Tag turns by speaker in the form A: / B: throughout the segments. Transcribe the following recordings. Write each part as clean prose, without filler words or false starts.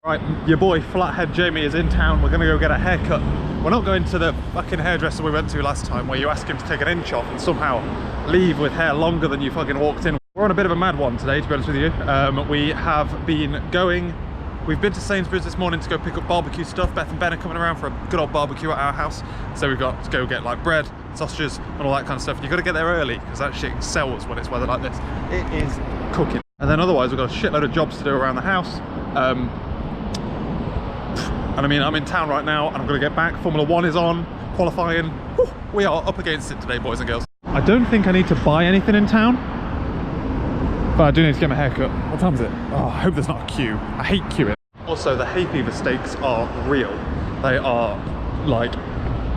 A: Right, your boy Flathead Jamie is in town. We're gonna go get a haircut. We're not going to the fucking hairdresser we went to last time where you ask him to take an inch off and somehow leave with hair longer than you fucking walked in. We're on a bit of a mad one today, to be honest with you. We've been to Sainsbury's this morning to go pick up barbecue stuff. Beth and Ben are coming around for a good old barbecue at our house. So we've got to go get like bread, sausages and all that kind of stuff. You've got to get there early because that shit sells when it's weather like this. It is cooking. And then otherwise we've got a shitload of jobs to do around the house. And I mean, I'm in town right now and I'm going to get back. Formula 1 is on, qualifying. Whew, we are up against it today, boys and girls. I don't think I need to buy anything in town, but I do need to get my hair cut. What time is it? Oh, I hope there's not a queue. I hate queuing. Also, the hay fever stakes are real. They are like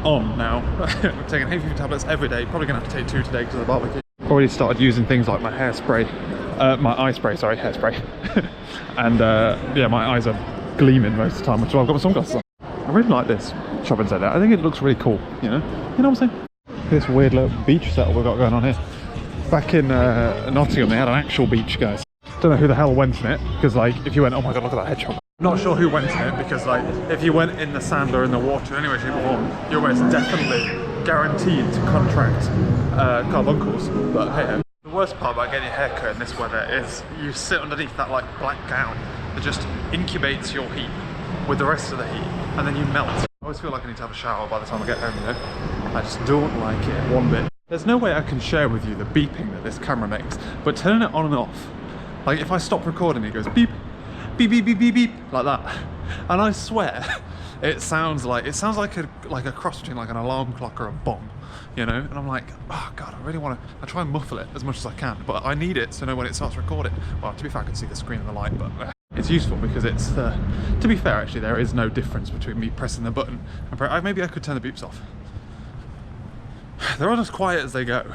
A: on now. I'm taking hay fever tablets every day. Probably going to have to take 2 today because of the barbecue. Already started using things like my hairspray, my eye spray, sorry, hairspray. And yeah, my eyes are gleaming most of the time, which is why I've got my sunglasses on. I really like this shopping centre. I think it looks really cool, you know what I'm saying? This weird little beach setup we've got going on here. Back in Nottingham, they had an actual beach, guys. Don't know who the hell went in it, because like, if you went, oh my god, look at that hedgehog. Not sure who went in it, because like, if you went in the sand or in the water anyway, shape or form, you're almost definitely guaranteed to contract carbuncles. But hey, the worst part about getting your hair cut in this weather is you sit underneath that like black gown that just incubates your heat with the rest of the heat, and then you melt. I always feel like I need to have a shower by the time I get home, you know? I just don't like it one bit. There's no way I can share with you the beeping that this camera makes, but turning it on and off, like if I stop recording it goes beep, beep, beep, beep, beep, beep, like that. And I swear, it sounds like a cross between like an alarm clock or a bomb, you know? And I'm like, oh god, I really want to, I try and muffle it as much as I can, but I need it to know when it starts recording. Well, to be fair, I can see the screen and the light, but it's useful because it's, to be fair actually, there is no difference between me pressing the button and maybe I could turn the beeps off. They're all as quiet as they go.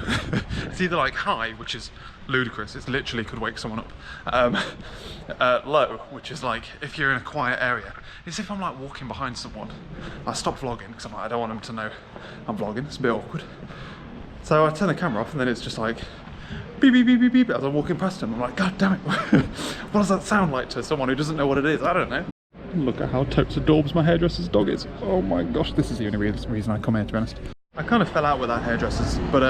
A: It's either like high, which is ludicrous, it literally could wake someone up. Low, which is like if you're in a quiet area. It's if I'm like walking behind someone. I stop vlogging because I'm like, I don't want them to know I'm vlogging, it's a bit awkward. So I turn the camera off and then it's just like beep, beep, beep, beep, beep as I'm walking past them. I'm like, god damn it, what does that sound like to someone who doesn't know what it is? I don't know. Look at how totes adorbs my hairdresser's dog is. Oh my gosh, this is the only reason I come here, to be honest. I kind of fell out with that hairdresser's, but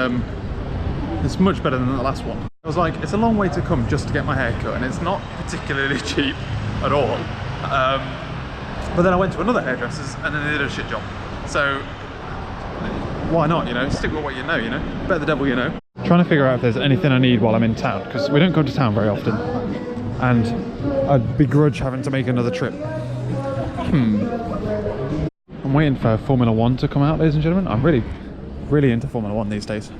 A: it's much better than the last one. I was like, it's a long way to come just to get my hair cut, and it's not particularly cheap at all. But then I went to another hairdresser's, and then they did a shit job. So why not, you know? Stick with what you know, Bet the devil you know. Trying to figure out if there's anything I need while I'm in town, because we don't go to town very often, and I'd begrudge having to make another trip. I'm waiting for Formula 1 to come out, ladies and gentlemen. I'm really into Formula 1 these days.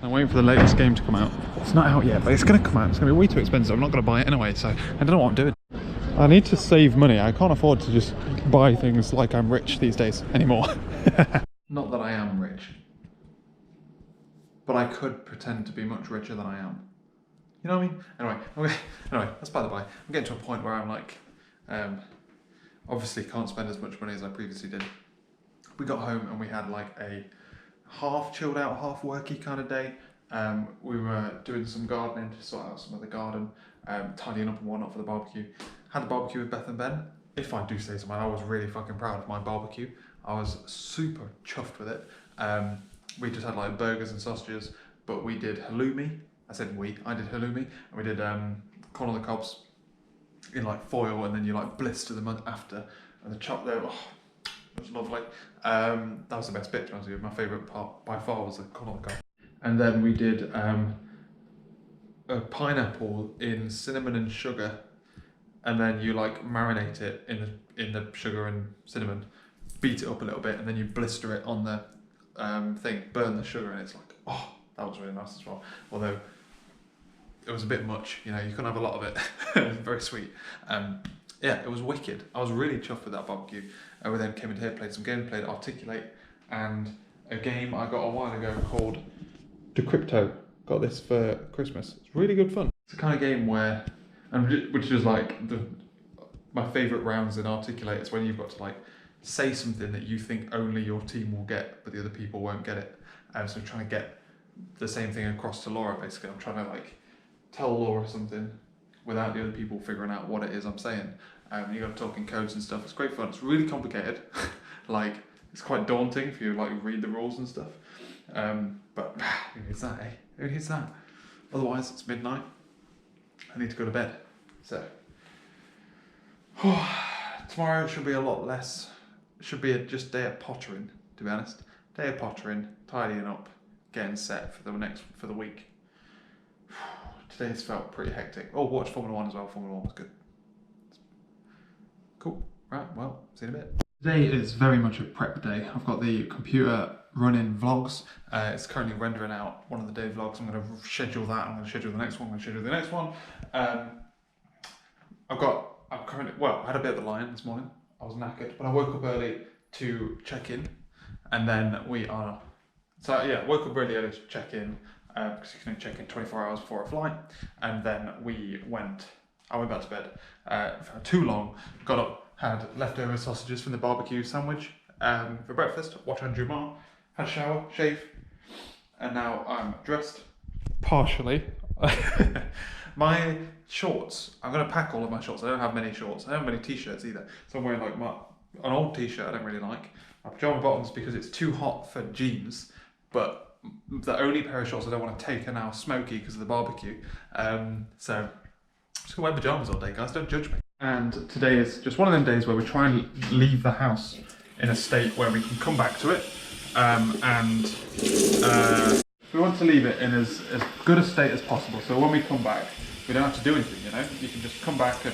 A: I'm waiting for the latest game to come out. It's not out yet, but it's going to come out. It's going to be way too expensive. I'm not going to buy it anyway, so I don't know what I'm doing. I need to save money. I can't afford to just buy things like I'm rich these days anymore. Not that I am rich, but I could pretend to be much richer than I am. You know what I mean? Anyway, that's by the by. I'm getting to a point where I'm like, obviously can't spend as much money as I previously did. We got home and we had like a half chilled out, half worky kind of day. We were doing some gardening to sort out some of the garden, tidying up and whatnot for the barbecue. Had the barbecue with Beth and Ben. If I do say so, I was really fucking proud of my barbecue. I was super chuffed with it. We just had like burgers and sausages, but we did halloumi. I did halloumi, and we did corn on the cobs in like foil, and then you like blister them after, and the chop there, oh, it was lovely. That was the best bit, to be honest with you. My favourite part by far was the corn on the cob. And then we did a pineapple in cinnamon and sugar, and then you like marinate it in the sugar and cinnamon, beat it up a little bit, and then you blister it on the thing, burn the sugar, and it's like, oh, that was really nice as well. Although it was a bit much, you know, you couldn't have a lot of it. It was very sweet. Yeah, it was wicked. I was really chuffed with that barbecue. We then came in here, played some games, played Articulate, and a game I got a while ago called Decrypto. Got this for Christmas. It's really good fun. It's the kind of game where, which is like my favourite rounds in Articulate, is when you've got to like say something that you think only your team will get, but the other people won't get it. So I'm trying to get the same thing across to Laura, basically. I'm trying to like tell Laura something without the other people figuring out what it is I'm saying. You got to talk in codes and stuff. It's great fun. It's really complicated. Like, it's quite daunting if you like read the rules and stuff. But who needs that, eh? Who needs that? Otherwise, it's midnight. I need to go to bed. So tomorrow should be a lot less. It should be just a day of pottering, to be honest. Day of pottering, tidying up, getting set for the week. Today's felt pretty hectic. Oh, watched Formula 1 as well. Formula 1 was good. Cool. Right, well, see you in a bit. Today is very much a prep day. I've got the computer running vlogs. It's currently rendering out one of the day vlogs. I'm going to schedule that. I'm going to schedule the next one. I'm going to schedule the next one. I had a bit of a lie-in this morning. I was knackered, but I woke up early to check in, and then woke up really early to check in, because you can only check in 24 hours before a flight, and then I went back to bed for too long, got up, had leftover sausages from the barbecue sandwich for breakfast, watched Andrew Marr, had a shower, shave, and now I'm dressed, partially. My shorts, I'm going to pack all of my shorts. I don't have many shorts. I don't have many t-shirts either. So I'm wearing like an old t-shirt I don't really like. My pyjama bottoms because it's too hot for jeans. But the only pair of shorts I don't want to take are now smoky because of the barbecue. So I'm just going to wear pajamas all day, guys. Don't judge me. And today is just one of them days where we try and leave the house in a state where we can come back to it. We want to leave it in as good a state as possible, so when we come back, we don't have to do anything, you know? You can just come back and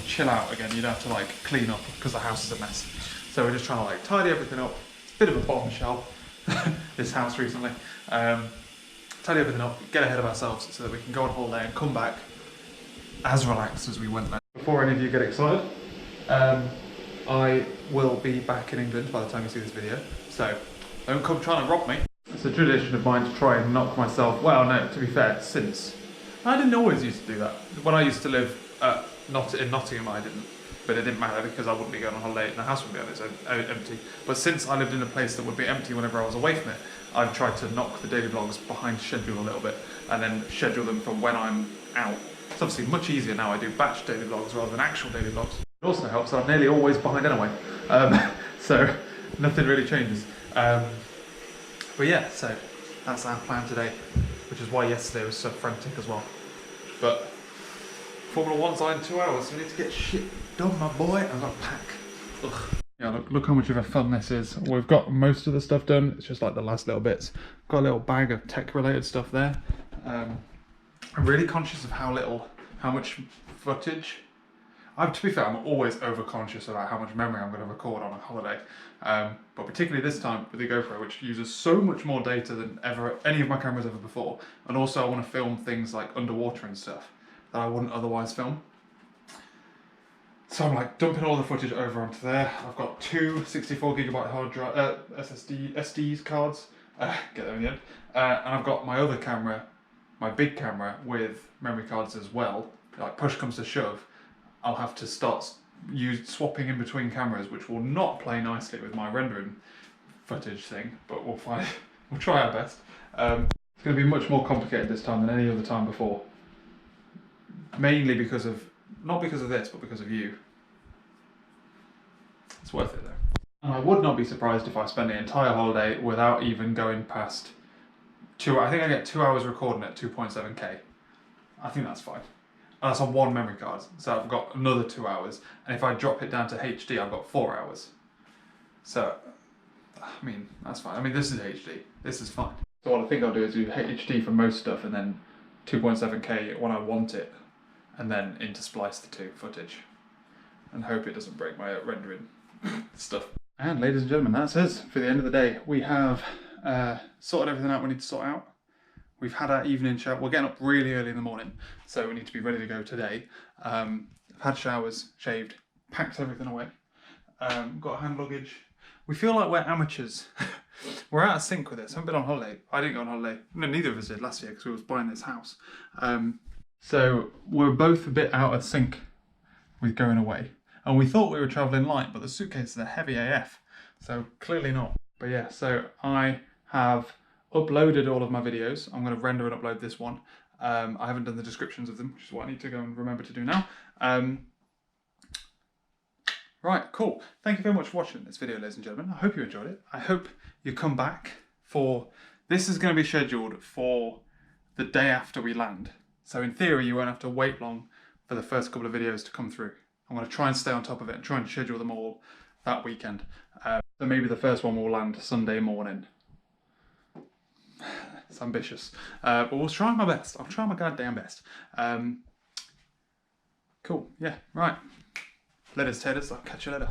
A: chill out again. You don't have to like clean up because the house is a mess. So we're just trying to like tidy everything up. It's a bit of a bombshell, this house recently. Tidy everything up, get ahead of ourselves so that we can go on holiday and come back as relaxed as we went there. Before any of you get excited, I will be back in England by the time you see this video, so don't come trying to rob me. It's a tradition of mine to try and knock myself, well no, to be fair, since. I didn't always used to do that. When I used to live in Nottingham I didn't, but it didn't matter because I wouldn't be going on holiday and the house would be on its own, empty. But since I lived in a place that would be empty whenever I was away from it, I've tried to knock the daily vlogs behind schedule a little bit and then schedule them from when I'm out. It's obviously much easier now. I do batch daily vlogs rather than actual daily vlogs. It also helps that I'm nearly always behind anyway, so nothing really changes. But yeah, so that's our plan today, which is why yesterday was so frantic as well. But Formula 1's on in 2 hours, so we need to get shit done, my boy. I've got to pack. Ugh. Yeah, look how much of a fun this is. We've got most of the stuff done. It's just like the last little bits. Got a little bag of tech-related stuff there. I'm really conscious of how much footage. To be fair, I'm always over-conscious about how much memory I'm going to record on a holiday. But particularly this time with the GoPro, which uses so much more data than any of my cameras ever before. And also I want to film things like underwater and stuff that I wouldn't otherwise film. So I'm like dumping all the footage over onto there. I've got two 64GB hard drive, SD cards, get them in the end. And I've got my other camera, my big camera with memory cards as well. Like push comes to shove, I'll have to start swapping in between cameras, which will not play nicely with my rendering footage thing, but we'll try our best. It's going to be much more complicated this time than any other time before. Mainly because of, not because of this, but because of you. It's worth it though. And I would not be surprised if I spend the entire holiday without even going past I think I get 2 hours recording at 2.7K. I think that's fine. And that's on one memory card, so I've got another 2 hours. And if I drop it down to HD, I've got 4 hours. So, I mean, that's fine. I mean, this is HD. This is fine. So what I think I'll do is do HD for most stuff and then 2.7K when I want it, and then intersplice the two footage. And hope it doesn't break my rendering stuff. And ladies and gentlemen, that's us for the end of the day. We have sorted everything out we need to sort out. We've had our evening shower. We're getting up really early in the morning, so we need to be ready to go today. I've had showers, shaved, packed everything away. Got hand luggage. We feel like we're amateurs. We're out of sync with this. I haven't been on holiday. I didn't go on holiday. No, neither of us did last year because we was buying this house. So we're both a bit out of sync with going away. And we thought we were travelling light, but the suitcases are heavy AF. So clearly not. But yeah, so I have uploaded all of my videos. I'm going to render and upload this one. I haven't done the descriptions of them, which is what I need to go and remember to do now. Right, cool. Thank you very much for watching this video, ladies and gentlemen. I hope you enjoyed it. I hope you come back for... This is going to be scheduled for the day after we land. So in theory, you won't have to wait long for the first couple of videos to come through. I'm going to try and stay on top of it and try and schedule them all that weekend. So maybe the first one will land Sunday morning. It's ambitious. But we'll try my best. I'll try my goddamn best. Cool. Yeah, right. Later, taters. I'll catch you later.